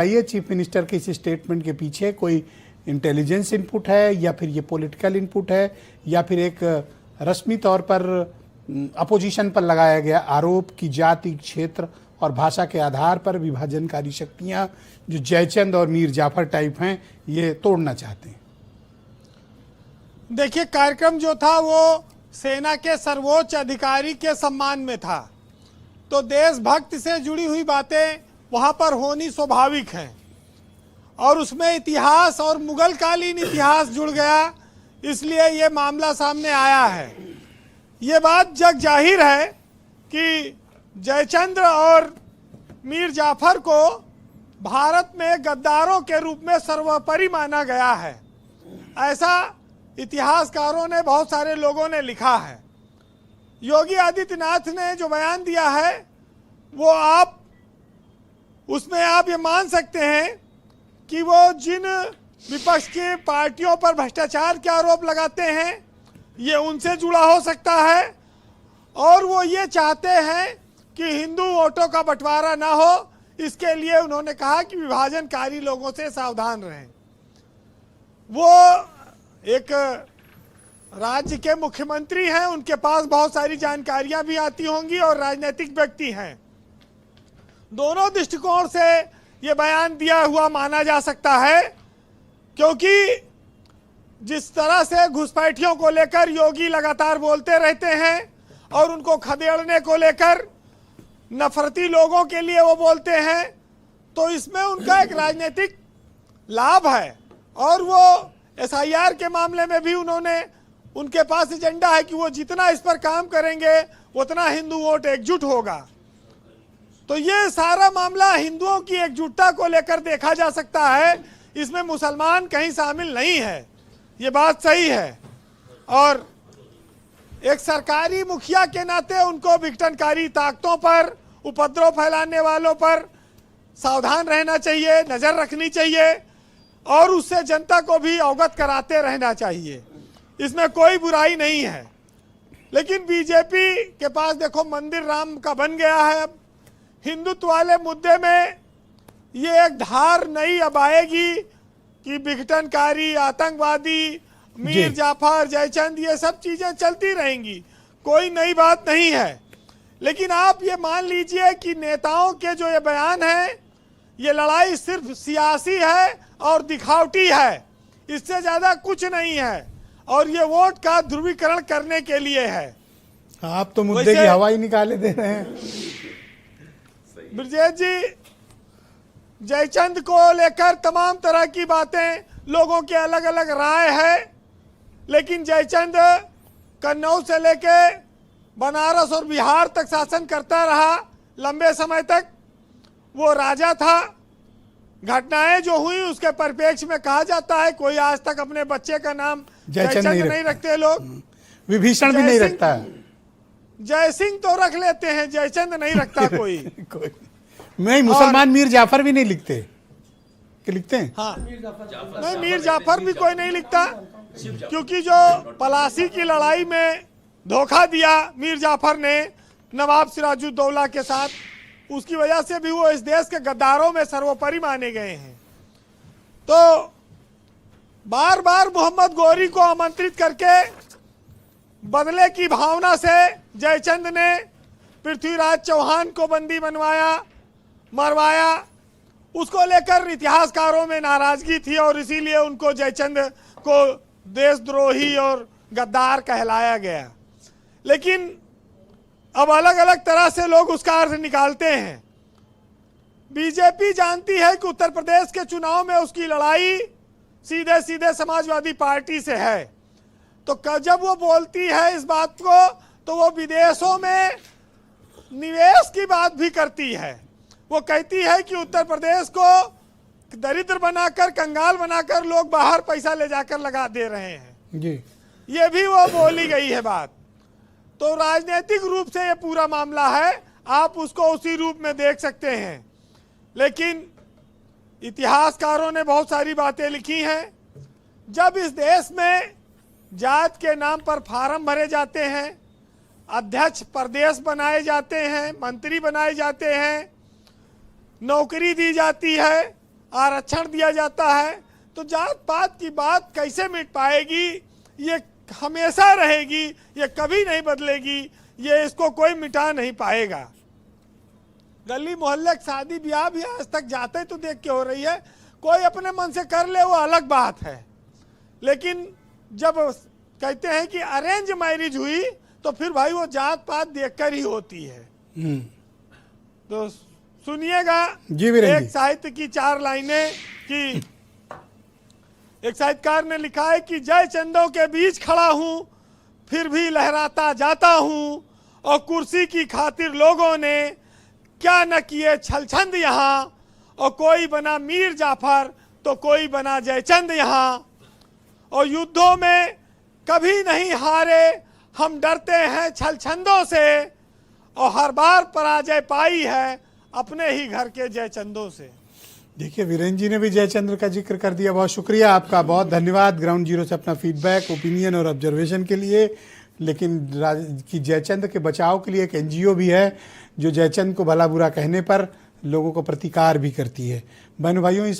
ये chief minister के इस स्टेटमेंट के पीछे कोई इंटेलिजेंस इनपुट है या फिर ये पॉलिटिकल इनपुट है या फिर एक रस्मी तौर पर अपोजिशन पर लगाया गया आरोप कि जाति, क्षेत्र और भाषा के आधार पर विभाजनकारी शक्तियां जो जयचंद और मीर जाफर टाइप हैं ये तोड़ना चाहते हैं। देखिए, कार्यक्रम जो था वो सेना के सर्वोच्च अधिकारी के सम्मान में था, तो देशभक्ति से जुड़ी हुई बातें वहां पर होनी स्वाभाविक है और उसमें इतिहास और मुगल कालीन इतिहास जुड़ गया, इसलिए ये मामला सामने आया है। ये बात जग जाहिर है कि जयचंद और मीर जाफर को भारत में गद्दारों के रूप में सर्वोपरि माना गया है, ऐसा इतिहासकारों ने, बहुत सारे लोगों ने लिखा है। योगी आदित्यनाथ ने जो बयान दिया है वो उसमें आप ये मान सकते हैं कि वो जिन विपक्ष की पार्टियों पर भ्रष्टाचार के आरोप लगाते हैं ये उनसे जुड़ा हो सकता है और वो ये चाहते हैं कि हिंदू वोटों का बंटवारा ना हो, इसके लिए उन्होंने कहा कि विभाजनकारी लोगों से सावधान रहें। वो एक राज्य के मुख्यमंत्री हैं, उनके पास बहुत सारी जानकारियां भी आती होंगी और राजनीतिक व्यक्ति हैं। दोनों दृष्टिकोण से ये बयान दिया हुआ माना जा सकता है, क्योंकि जिस तरह से घुसपैठियों को लेकर योगी लगातार बोलते रहते हैं और उनको खदेड़ने को लेकर नफरती लोगों के लिए वो बोलते हैं, तो इसमें उनका एक राजनीतिक लाभ है। और वो SIR के मामले में भी उनके पास एजेंडा है कि वो जितना इस पर काम करेंगे उतना हिंदू वोट एकजुट होगा। तो ये सारा मामला हिंदुओं की एकजुटता को लेकर देखा जा सकता है, इसमें मुसलमान कहीं शामिल नहीं है, ये बात सही है। और एक सरकारी मुखिया के नाते उनको विघटनकारी ताकतों पर, उपद्रव फैलाने वालों पर सावधान रहना चाहिए, नजर रखनी चाहिए और उससे जनता को भी अवगत कराते रहना चाहिए, इसमें कोई बुराई नहीं है। लेकिन बीजेपी के पास देखो मंदिर राम का बन गया है। अब हिंदुत्व वाले मुद्दे में ये एक धार नई अब आएगी कि विघटनकारी, आतंकवादी, मीर जाफर, जयचंद, ये सब चीजें चलती रहेंगी, कोई नई बात नहीं है। लेकिन आप ये मान लीजिए कि नेताओं के जो ये बयान है, ये लड़ाई सिर्फ सियासी है और दिखावटी है, इससे ज्यादा कुछ नहीं है और ये वोट का ध्रुवीकरण करने के लिए है। आप तो मुद्दे की हवा ही निकाले दे रहे हैं। ब्रजेश जी, जयचंद को लेकर तमाम तरह की बातें, लोगों के अलग अलग राय है, लेकिन जयचंद कन्नौज से लेके बनारस और बिहार तक शासन करता रहा लंबे समय तक। वो राजा था। घटनाएं जो हुई उसके परिप्रेक्ष्य में कहा जाता है कोई आज तक अपने बच्चे का नाम जयचंद नहीं रखते लोग। विभीषण भी नहीं रखता है। जय सिंह तो रख लेते हैं, जयचंद नहीं रखता कोई। नहीं, मुसलमान मीर जाफर भी नहीं लिखते कि लिखते हैं? हाँ, नहीं, मीर जाफर भी कोई नहीं लिखता, क्योंकि जो पलासी की लड़ाई में धोखा दिया मीर जाफर ने नवाब सिराजुद्दौला के साथ, उसकी वजह से भी वो इस देश के गद्दारों में सर्वोपरि माने गए हैं। तो बार बार मोहम्मद गौरी को आमंत्रित करके बदले की भावना से जयचंद ने पृथ्वीराज चौहान को बंदी बनवाया, मरवाया। उसको लेकर इतिहासकारों में नाराजगी थी और इसीलिए उनको जयचंद को देशद्रोही और गद्दार कहलाया गया। लेकिन अब अलग अलग तरह से लोग उसका अर्थ निकालते हैं। बीजेपी जानती है कि उत्तर प्रदेश के चुनाव में उसकी लड़ाई सीधे सीधे समाजवादी पार्टी से है, तो जब वो बोलती है इस बात को तो वो विदेशों में निवेश की बात भी करती है। वो कहती है कि उत्तर प्रदेश को दरिद्र बनाकर, कंगाल बनाकर लोग बाहर पैसा ले जाकर लगा दे रहे हैं जी। ये भी वो बोली गई है बात। तो राजनीतिक रूप से ये पूरा मामला है, आप उसको उसी रूप में देख सकते हैं। लेकिन इतिहासकारों ने बहुत सारी बातें लिखी हैं। जब इस देश में जात के नाम पर फार्म भरे जाते हैं, अध्यक्ष प्रदेश बनाए जाते हैं, मंत्री बनाए जाते हैं, नौकरी दी जाती है, आरक्षण दिया जाता है, तो जात पात की बात कैसे मिट पाएगी? ये हमेशा रहेगी, ये कभी नहीं बदलेगी, ये इसको कोई मिटा नहीं पाएगा। गली मोहल्ले की शादी ब्याह भी आज तक जाते तो देख के हो रही है, कोई अपने मन से कर ले वो अलग बात है, लेकिन जब कहते हैं कि अरेंज मैरिज हुई तो फिर भाई वो जात पात देखकर ही होती है। तो सुनिएगा जी वीरेंद्र एक जी। साहित्य की 4 लाइनें कि एक साहित्यकार ने लिखा है कि जय चंदों के बीच खड़ा हूं फिर भी लहराता जाता हूं, और कुर्सी की खातिर लोगों ने क्या न किए छलछंद यहाँ, और कोई बना मीर जाफर तो कोई बना जयचंद यहाँ, और युद्धों में कभी नहीं हारे हम डरते हैं छलछंदों से, और हर बार पराजय पाई है अपने ही घर के जयचंदों से। देखिए वीरेंद्र जी ने भी जयचंद्र का जिक्र कर दिया। बहुत शुक्रिया आपका, बहुत धन्यवाद ग्राउंड जीरो से अपना फीडबैक, ओपिनियन और ऑब्जर्वेशन के लिए। लेकिन कि जयचंद्र के बचाव के लिए एक एनजीओ भी है जो जयचंद्र को भला बुरा कहने पर लोगों को प्रतिकार भी करती है। बहनों भाइयों, इस